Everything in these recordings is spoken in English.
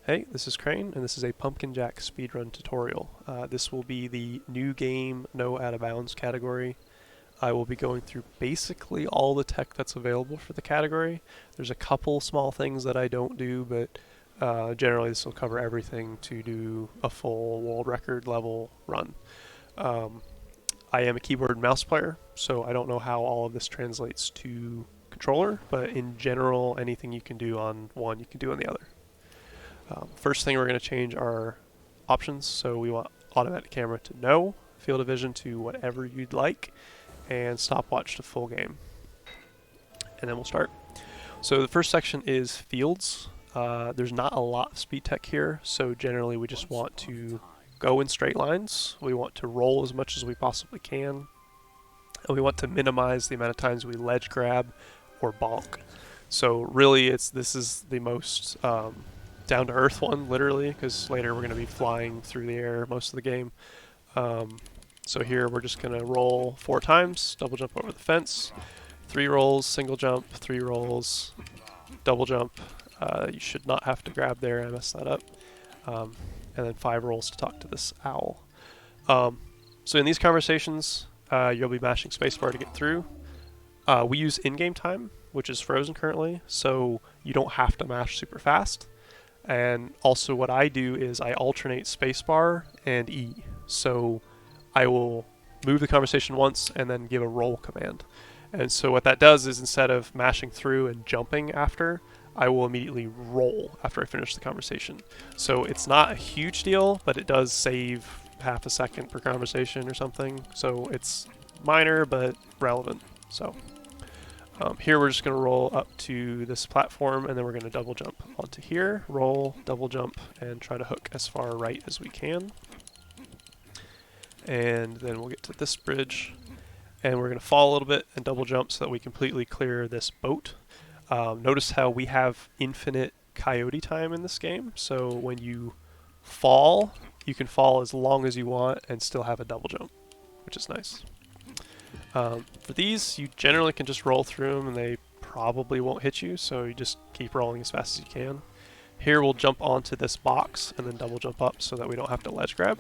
Hey, this is Crane, and this is a Pumpkin Jack speedrun tutorial. This will be the new game, no out of bounds category. I will be going through basically all the tech that's available for the category. There's a couple small things that I don't do, but generally this will cover everything to do a full world record level run. I am a keyboard and mouse player, so I don't know how all of this translates to controller, but in general, anything you can do on one, you can do on the other. First thing we're going to change our options. So we want automatic camera to no, field of vision to whatever you'd like, and stopwatch to full game. And then we'll start. So the first section is fields. There's not a lot of speed tech here, so generally we just want to go in straight lines. We want to roll as much as we possibly can, and we want to minimize the amount of times we ledge grab or bonk. So really, this is the most down to earth one, literally, because later we're going to be flying through the air most of the game. So here we're just going to roll 4 times, double jump over the fence, 3 rolls, single jump, 3 rolls, double jump. You should not have to grab there, I messed that up. And then 5 rolls to talk to this owl. So in these conversations, you'll be mashing spacebar to get through. We use in-game time, which is frozen currently, so you don't have to mash super fast. And also what I do is I alternate spacebar and E. So I will move the conversation once and then give a roll command. And so what that does is instead of mashing through and jumping after, I will immediately roll after I finish the conversation. So it's not a huge deal, but it does save half a second per conversation or something. So it's minor but relevant. So here we're just going to roll up to this platform, and then we're going to double jump onto here, roll, double jump, and try to hook as far right as we can. And then we'll get to this bridge, and we're going to fall a little bit and double jump so that we completely clear this boat. Notice how we have infinite coyote time in this game, so when you fall, you can fall as long as you want and still have a double jump, which is nice. For these, you generally can just roll through them and they probably won't hit you, so you just keep rolling as fast as you can. Here we'll jump onto this box and then double jump up so that we don't have to ledge grab.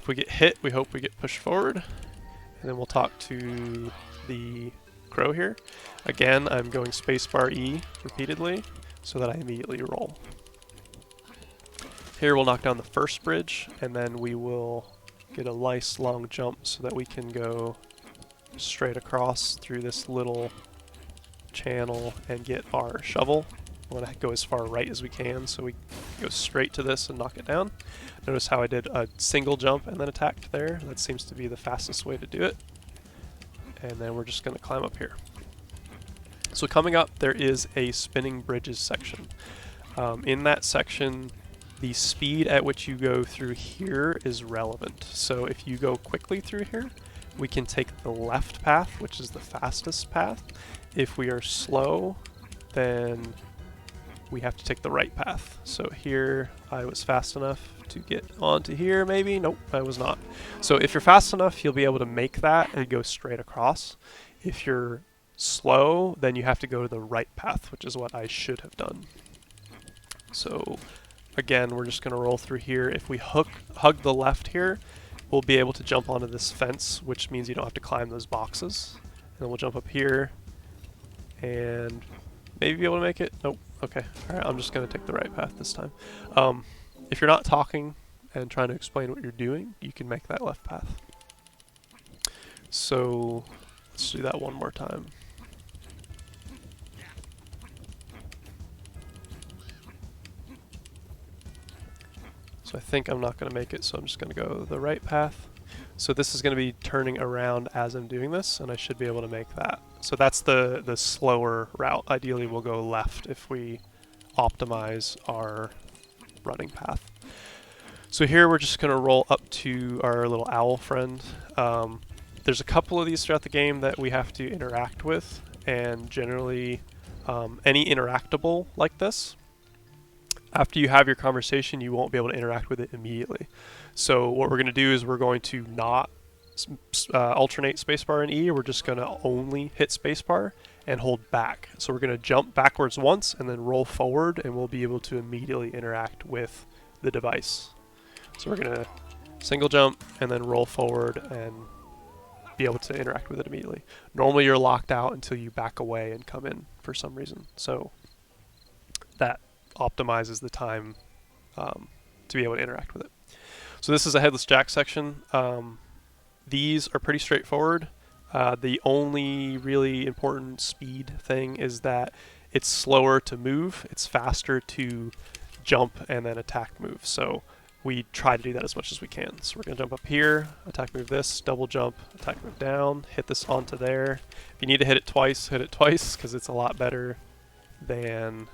If we get hit, we hope we get pushed forward, and then we'll talk to the crow here. Again, I'm going spacebar E repeatedly so that I immediately roll. Here we'll knock down the first bridge, and then we will get a nice long jump so that we can go straight across through this little channel and get our shovel. We want to go as far right as we can, so we go straight to this and knock it down. Notice how I did a single jump and then attacked there. That seems to be the fastest way to do it. And then we're just going to climb up here. So coming up, there is a spinning bridges section. In that section, the speed at which you go through here is relevant. So if you go quickly through here, we can take the left path, which is the fastest path. If we are slow, then we have to take the right path. So here, I was fast enough to get onto here, maybe? Nope, I was not. So if you're fast enough, you'll be able to make that and go straight across. If you're slow, then you have to go to the right path, which is what I should have done. So again, we're just going to roll through here. If we hug the left here, we'll be able to jump onto this fence, which means you don't have to climb those boxes. And then we'll jump up here and maybe be able to make it. Nope. Okay. Alright, I'm just going to take the right path this time. If you're not talking and trying to explain what you're doing, you can make that left path. So let's do that one more time. So I think I'm not going to make it, so I'm just going to go the right path. So this is going to be turning around as I'm doing this, and I should be able to make that. So that's the slower route. Ideally, we'll go left if we optimize our running path. So here we're just going to roll up to our little owl friend. There's a couple of these throughout the game that we have to interact with, and generally any interactable like this, after you have your conversation, you won't be able to interact with it immediately. So what we're going to do is we're going to not alternate spacebar and E. We're just going to only hit spacebar, and hold back. So we're going to jump backwards once and then roll forward, and we'll be able to immediately interact with the device. So we're going to single jump and then roll forward and be able to interact with it immediately. Normally you're locked out until you back away and come in for some reason. So that optimizes the time to be able to interact with it. So this is a headless jack section. These are pretty straightforward. The only really important speed thing is that it's slower to move, it's faster to jump and then attack move. So we try to do that as much as we can. So we're going to jump up here, attack move this, double jump, attack move down, hit this onto there. If you need to hit it twice because it's a lot better than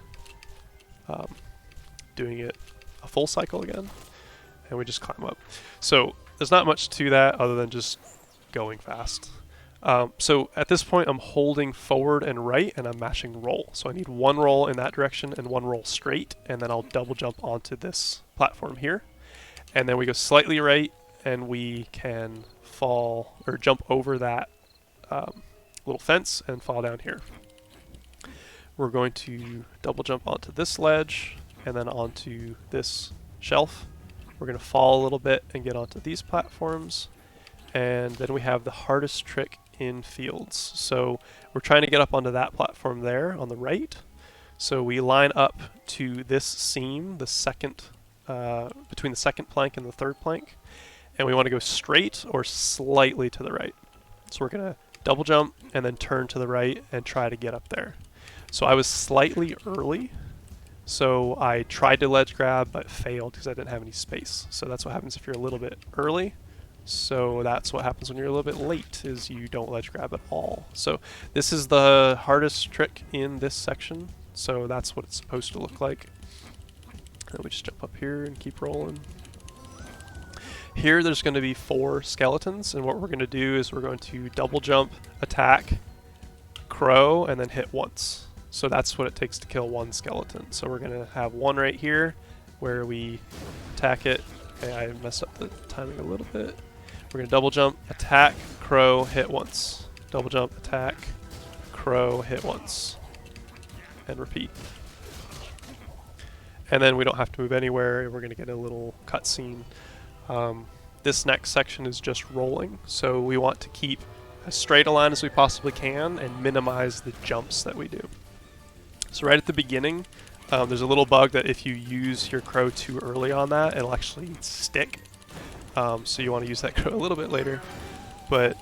doing it a full cycle again. And we just climb up. So there's not much to that other than just going fast. So at this point I'm holding forward and right and I'm mashing roll. So I need one roll in that direction and one roll straight, and then I'll double jump onto this platform here. And then we go slightly right and we can fall or jump over that little fence and fall down here. We're going to double jump onto this ledge and then onto this shelf. We're going to fall a little bit and get onto these platforms. And then we have the hardest trick in fields. So we're trying to get up onto that platform there on the right. So we line up to this seam, the second, between the second plank and the third plank. And we want to go straight or slightly to the right. So we're going to double jump and then turn to the right and try to get up there. So I was slightly early. So I tried to ledge grab but failed because I didn't have any space. So that's what happens if you're a little bit early. So that's what happens when you're a little bit late, is you don't ledge grab at all. So this is the hardest trick in this section. So that's what it's supposed to look like. And we just jump up here and keep rolling. Here there's going to be 4 skeletons, and what we're going to do is we're going to double jump, attack, crow, and then hit once. So that's what it takes to kill one skeleton. So we're going to have one right here where we attack it. Okay, I messed up the timing a little bit. We're going to double jump, attack, crow, hit once. Double jump, attack, crow, hit once. And repeat. And then we don't have to move anywhere. We're going to get a little cutscene. This next section is just rolling. So we want to keep as straight a line as we possibly can and minimize the jumps that we do. So right at the beginning, there's a little bug that if you use your crow too early on that, it'll actually stick. So you want to use that crow a little bit later. But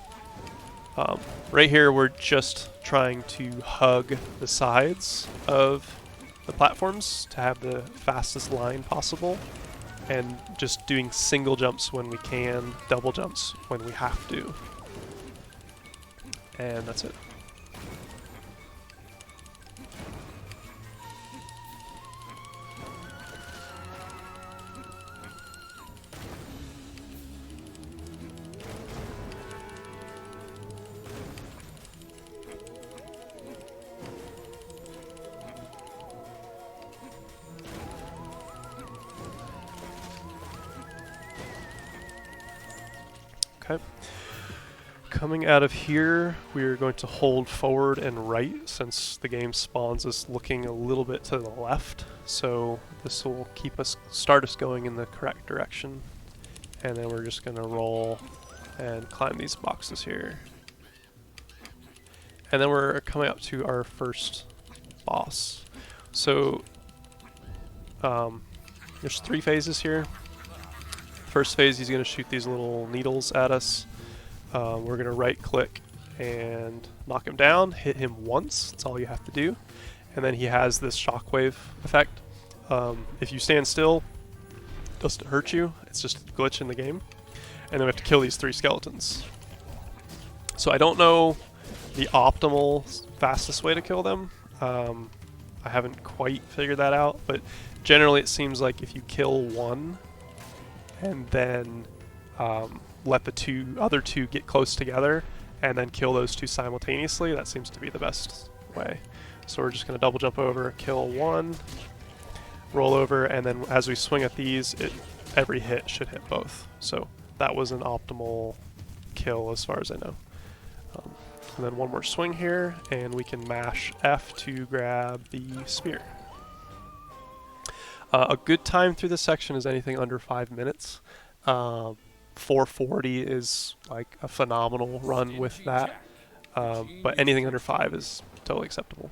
right here, we're just trying to hug the sides of the platforms to have the fastest line possible, and just doing single jumps when we can, double jumps when we have to. And that's it. Okay. Coming out of here, we're going to hold forward and right since the game spawns us looking a little bit to the left. So this will start us going in the correct direction. And then we're just going to roll and climb these boxes here. And then we're coming up to our first boss. So there's 3 phases here. First phase, he's going to shoot these little needles at us. We're going to right click and knock him down, hit him once, that's all you have to do. And then he has this shockwave effect. If you stand still, it doesn't hurt you, it's just a glitch in the game. And then we have to kill these 3 skeletons. So I don't know the optimal fastest way to kill them. I haven't quite figured that out, but generally it seems like if you kill one and then let the other two get close together and then kill those 2 simultaneously, that seems to be the best way. So we're just going to double jump over, kill one, roll over, and then as we swing at these, every hit should hit both. So that was an optimal kill as far as I know. And then one more swing here, and we can mash F to grab the spear. A good time through this section is anything under 5 minutes. 440 is like a phenomenal run with that, but anything under 5 is totally acceptable.